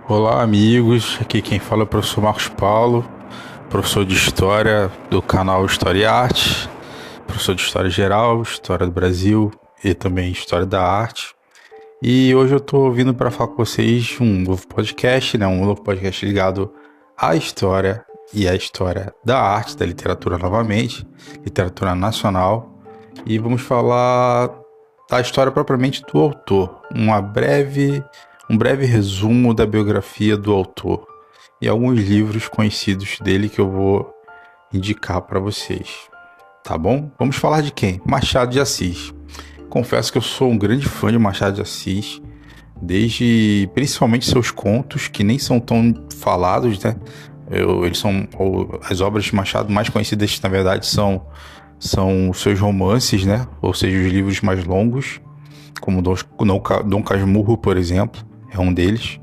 Olá, amigos. Aqui quem fala é o professor Marcos Paulo, professor de História do canal História e Arte, professor de História Geral, História do Brasil e também História da Arte. E hoje eu estou vindo para falar com vocês um novo podcast, um novo podcast ligado à história e à história da arte, da literatura novamente, literatura nacional. E vamos falar da história propriamente do autor, um breve resumo da biografia do autor e alguns livros conhecidos dele que eu vou indicar para vocês, tá bom? Vamos falar de quem? Machado de Assis. Confesso que eu sou um grande fã de Machado de Assis, desde principalmente seus contos, que nem são tão falados, né? Eles são as obras de Machado mais conhecidas, na verdade, são seus romances, né? Ou seja, os livros mais longos, como Dom Casmurro, por exemplo, é um deles.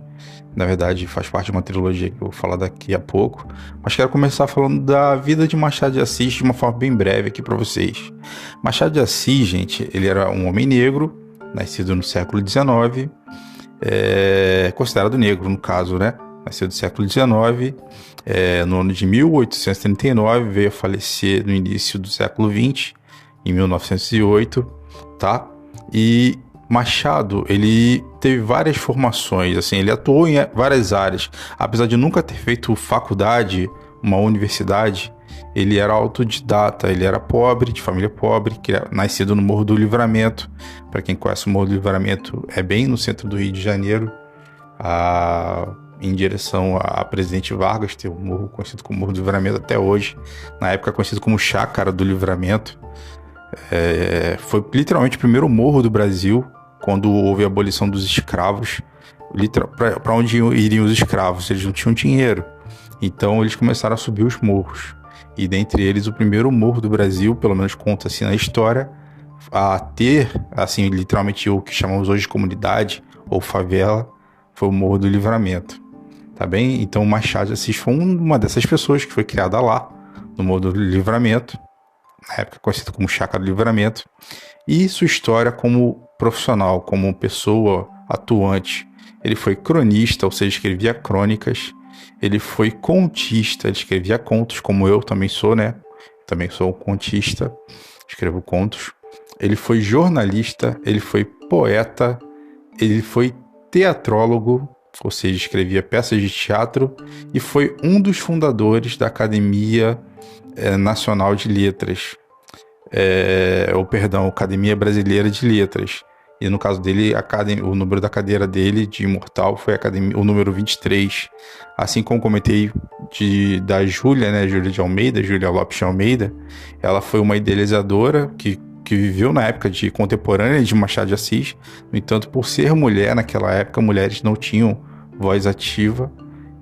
Na verdade, faz parte de uma trilogia que eu vou falar daqui a pouco. Mas quero começar falando da vida de Machado de Assis de uma forma bem breve aqui para vocês. Machado de Assis, gente, ele era um homem negro, nascido no século XIX, considerado negro no caso, né? Nasceu do século XIX, no ano de 1839, veio a falecer no início do século XX, em 1908, tá? E Machado, ele teve várias formações, assim, ele atuou em várias áreas. Apesar de nunca ter feito faculdade, uma universidade, ele era autodidata, ele era pobre, de família pobre, nascido no Morro do Livramento. Para quem conhece o Morro do Livramento, é bem no centro do Rio de Janeiro, em direção a Presidente Vargas, tem um morro conhecido como Morro do Livramento até hoje, na época conhecido como Chácara do Livramento. Foi literalmente o primeiro morro do Brasil, quando houve a abolição dos escravos. Para onde iriam os escravos? Eles não tinham dinheiro, então eles começaram a subir os morros, e dentre eles o primeiro morro do Brasil, pelo menos conta-se na história, a ter, assim, literalmente o que chamamos hoje de comunidade ou favela, foi o Morro do Livramento, tá bem? Então Machado de Assis foi uma dessas pessoas que foi criada lá, no Morro do Livramento, na época conhecido como Chácara do Livramento, e sua história como profissional, como pessoa atuante. Ele foi cronista, ou seja, escrevia crônicas. Ele foi contista, ele escrevia contos, como eu também sou, né? Também sou um contista, escrevo contos. Ele foi jornalista, ele foi poeta, ele foi teatrólogo, ou seja, escrevia peças de teatro, e foi um dos fundadores da Academia Nacional de Letras, Academia Brasileira de Letras. E no caso dele, o número da cadeira dele de imortal foi o número 23. Assim como comentei da Júlia, né, Júlia Lopes de Almeida, ela foi uma idealizadora que viveu na época contemporânea de Machado de Assis. No entanto, por ser mulher naquela época, mulheres não tinham voz ativa.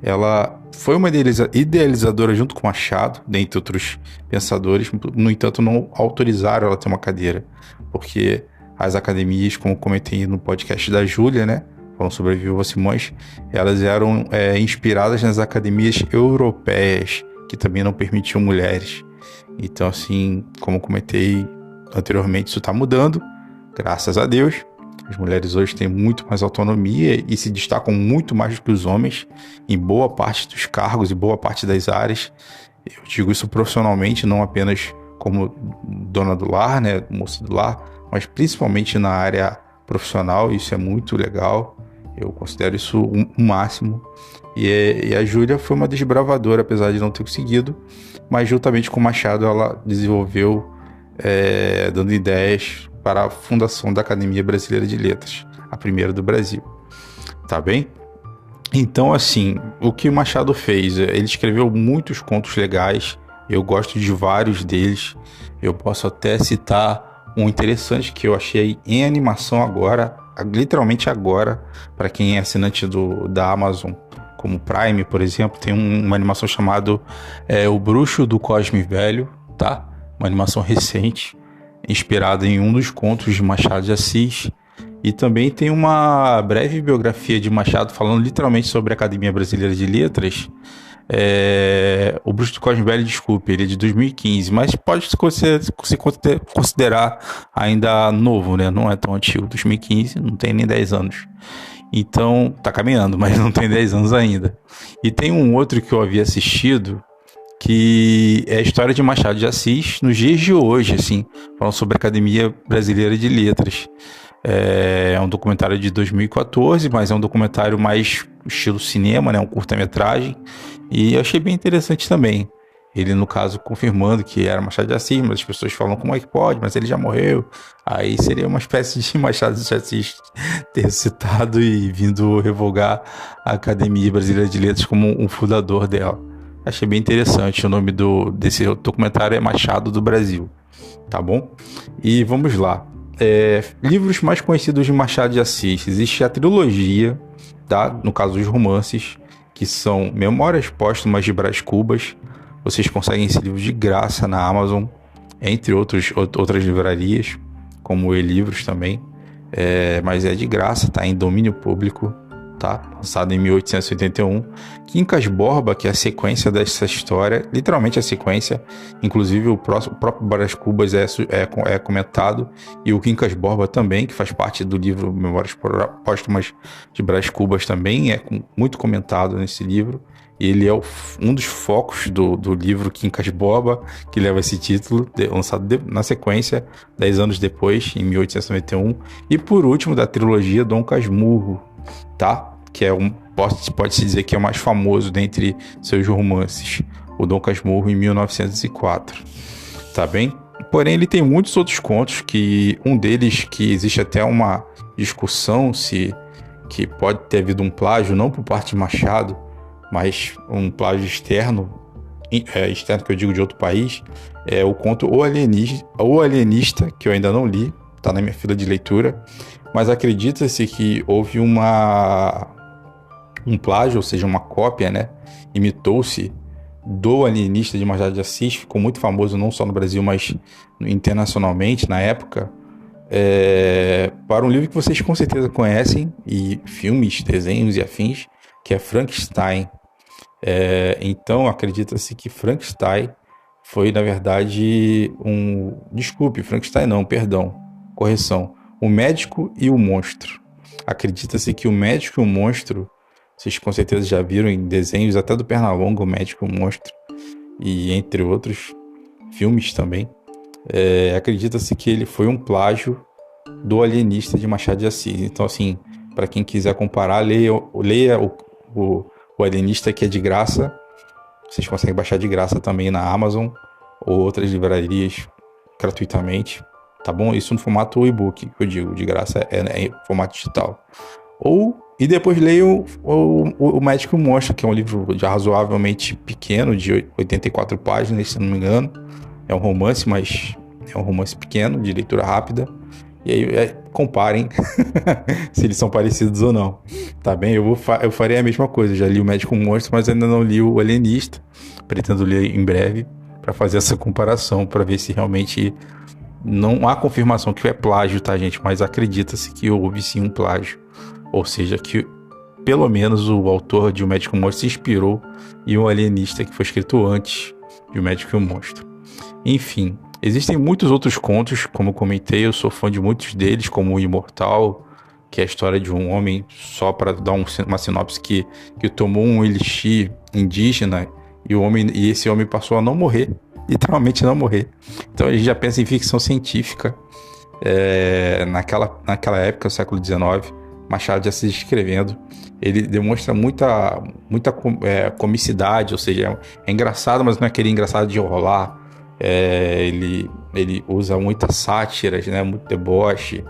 Ela foi uma idealizadora junto com Machado, dentre outros pensadores. No entanto, não autorizaram ela a ter uma cadeira, porque as academias, como comentei no podcast da Júlia, né, falando sobre a Viúva Simões, elas eram inspiradas nas academias europeias, que também não permitiam mulheres. Então, assim, como comentei anteriormente, isso está mudando, graças a Deus. As mulheres hoje têm muito mais autonomia e se destacam muito mais do que os homens em boa parte dos cargos e boa parte das áreas. Eu digo isso profissionalmente, não apenas como dona do lar, né, moça do lar, mas principalmente na área profissional. Isso é muito legal, eu considero isso um máximo. E a Júlia foi uma desbravadora, apesar de não ter conseguido, mas juntamente com o Machado ela desenvolveu, dando ideias para a fundação da Academia Brasileira de Letras, a primeira do Brasil, tá bem? Então, assim, o que o Machado fez? Ele escreveu muitos contos legais, eu gosto de vários deles. Eu posso até citar um interessante que eu achei em animação agora, literalmente agora, para quem é assinante da Amazon, como Prime, por exemplo, tem uma animação chamada O Bruxo do Cosme Velho, tá? Uma animação recente, inspirada em um dos contos de Machado de Assis. E também tem uma breve biografia de Machado falando literalmente sobre a Academia Brasileira de Letras. O Bruxo do Cosme Velho, desculpe, ele é de 2015, mas pode se considerar ainda novo, né? Não é tão antigo, 2015, não tem nem 10 anos. Então, tá caminhando, mas não tem 10 anos ainda. E tem um outro que eu havia assistido, que é a história de Machado de Assis nos dias de hoje, assim, falando sobre a Academia Brasileira de Letras. É um documentário de 2014, mas é um documentário mais estilo cinema, né? Um curta-metragem. E eu achei bem interessante também. Ele, no caso, confirmando que era Machado de Assis, mas as pessoas falam como é que pode, mas ele já morreu. Aí seria uma espécie de Machado de Assis ter ressuscitado e vindo revogar a Academia Brasileira de Letras como um fundador dela. Achei bem interessante. O nome desse documentário é Machado do Brasil, tá bom? E vamos lá. Livros mais conhecidos de Machado de Assis. Existe a trilogia, tá? No caso dos romances, que são Memórias Póstumas de Brás Cubas. Vocês conseguem esse livro de graça na Amazon, entre outras livrarias, como e-livros também. Mas é de graça, tá em domínio público, tá? Lançado em 1881. Quincas Borba, que é a sequência dessa história, literalmente a sequência, inclusive o próprio Brás Cubas é comentado, e o Quincas Borba também, que faz parte do livro Memórias Póstumas de Brás Cubas, também é muito comentado nesse livro. Ele é um dos focos do livro Quincas Borba, que leva esse título, lançado na sequência, 10 anos depois, em 1891. E por último, da trilogia Dom Casmurro, tá? Que pode-se dizer que é o mais famoso dentre seus romances, o Dom Casmurro, em 1904. Tá bem? Porém, ele tem muitos outros contos, que um deles, que existe até uma discussão se que pode ter havido um plágio, não por parte de Machado, mas um plágio externo que eu digo de outro país, é o conto O Alienista, que eu ainda não li, está na minha fila de leitura, mas acredita-se que houve um plágio, ou seja, uma cópia, né? Imitou-se do Alienista de Machado de Assis, ficou muito famoso não só no Brasil, mas internacionalmente na época, para um livro que vocês com certeza conhecem, e filmes, desenhos e afins, que é Frankenstein. Então, acredita-se que Frankenstein foi, na verdade, Desculpe, Frankenstein não, perdão, correção. O Médico e o Monstro. Acredita-se que o Médico e o Monstro, vocês com certeza já viram em desenhos, até do Pernalonga, o Médico e o Monstro, e entre outros filmes também. Acredita-se que ele foi um plágio do Alienista de Machado de Assis. Então, assim, para quem quiser comparar, leia o Alienista, que é de graça. Vocês conseguem baixar de graça também na Amazon ou outras livrarias gratuitamente, tá bom? Isso no formato e-book, que eu digo, de graça em formato digital. E depois leiam o Médico e o Monstro, que é um livro já razoavelmente pequeno, de 84 páginas, se não me engano. É um romance, mas é um romance pequeno, de leitura rápida. E aí comparem se eles são parecidos ou não, tá bem? Eu farei a mesma coisa, já li o Médico Monstro, mas ainda não li o Alienista. Pretendo ler em breve para fazer essa comparação, para ver se realmente não há confirmação que é plágio, tá, gente? Mas acredita-se que houve sim um plágio, ou seja, que pelo menos o autor de O Médico Monstro se inspirou em um Alienista que foi escrito antes de O Médico e o Monstro. Enfim, existem muitos outros contos, como eu comentei, eu sou fã de muitos deles, como O Imortal, que é a história de um homem, só para dar uma sinopse, que tomou um elixir indígena e esse homem passou a não morrer, literalmente não morrer. Então a gente já pensa em ficção científica. Naquela época, no século XIX, Machado de Assis escrevendo, ele demonstra muita comicidade, ou seja, é engraçado, mas não é aquele engraçado de enrolar. Ele usa muitas sátiras, né, muito deboche,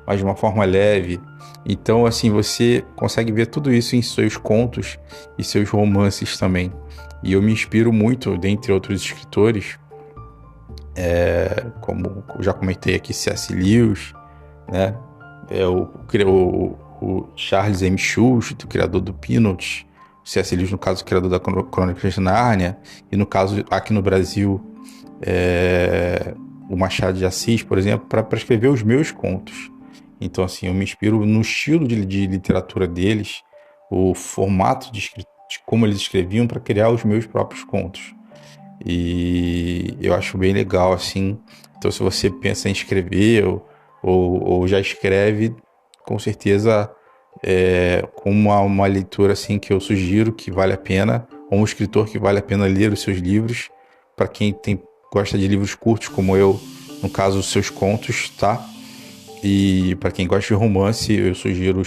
mas de uma forma leve. Então, assim, você consegue ver tudo isso em seus contos e seus romances também. E eu me inspiro muito, dentre outros escritores, como eu já comentei aqui, C.S. Lewis, né, o Charles M. Schulz, o criador do Peanuts, o C.S. Lewis, no caso, o criador da Crônicas de Nárnia, e no caso, aqui no Brasil, o Machado de Assis, por exemplo, para escrever os meus contos. Então, assim, eu me inspiro no estilo de literatura deles, o formato de como eles escreviam, para criar os meus próprios contos. E eu acho bem legal, assim. Então, se você pensa em escrever ou já escreve, com certeza como uma leitura assim que eu sugiro que vale a pena, ou um escritor que vale a pena ler os seus livros, para quem gosta de livros curtos como eu, no caso os seus contos, tá? E para quem gosta de romance, eu sugiro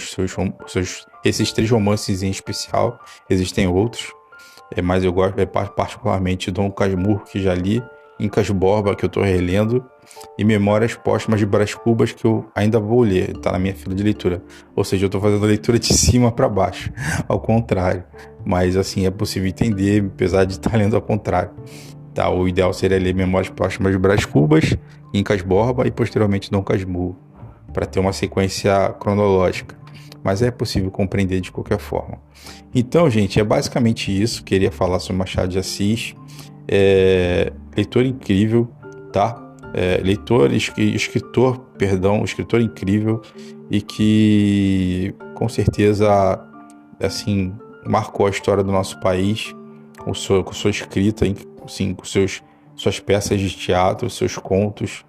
esses 3 romances em especial. Existem outros, mas eu gosto particularmente Dom Casmurro, que já li, Incas Borba, que eu estou relendo, e Memórias Póstumas de Brás Cubas, que eu ainda vou ler, está na minha fila de leitura. Ou seja, eu estou fazendo a leitura de cima para baixo, ao contrário. Mas assim, é possível entender, apesar de estar lendo ao contrário. Tá, o ideal seria ler Memórias Póstumas de Brás Cubas, Incas Borba e posteriormente Dom Casmurro, para ter uma sequência cronológica. Mas é possível compreender de qualquer forma. Então, gente, é basicamente isso. Queria falar sobre Machado de Assis. Leitor incrível, tá? Escritor incrível e que com certeza assim marcou a história do nosso país com sua escrita, assim, com suas peças de teatro, seus contos,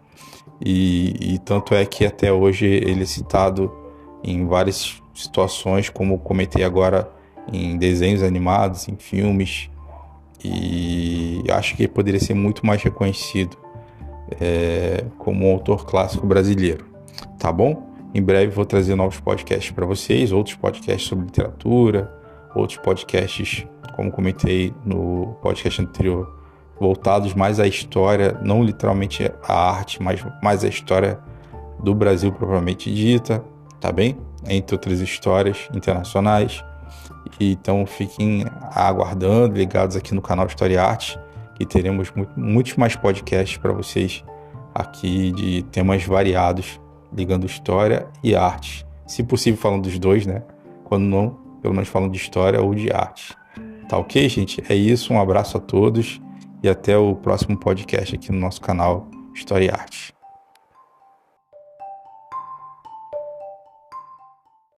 e tanto é que até hoje ele é citado em várias situações, como comentei agora, em desenhos animados, em filmes, e acho que ele poderia ser muito mais reconhecido como um autor clássico brasileiro, tá bom? Em breve vou trazer novos podcasts para vocês, outros podcasts sobre literatura, outros podcasts, como comentei no podcast anterior, voltados mais à história, não literalmente à arte, mas mais à história do Brasil propriamente dita, tá bem? Entre outras histórias internacionais. Então fiquem aguardando, ligados aqui no canal História e Arte, que teremos muitos mais podcasts para vocês aqui de temas variados, ligando história e arte. Se possível falando dos dois, né? Quando não, pelo menos falando de história ou de arte. Tá ok, gente? É isso, um abraço a todos e até o próximo podcast aqui no nosso canal História e Arte.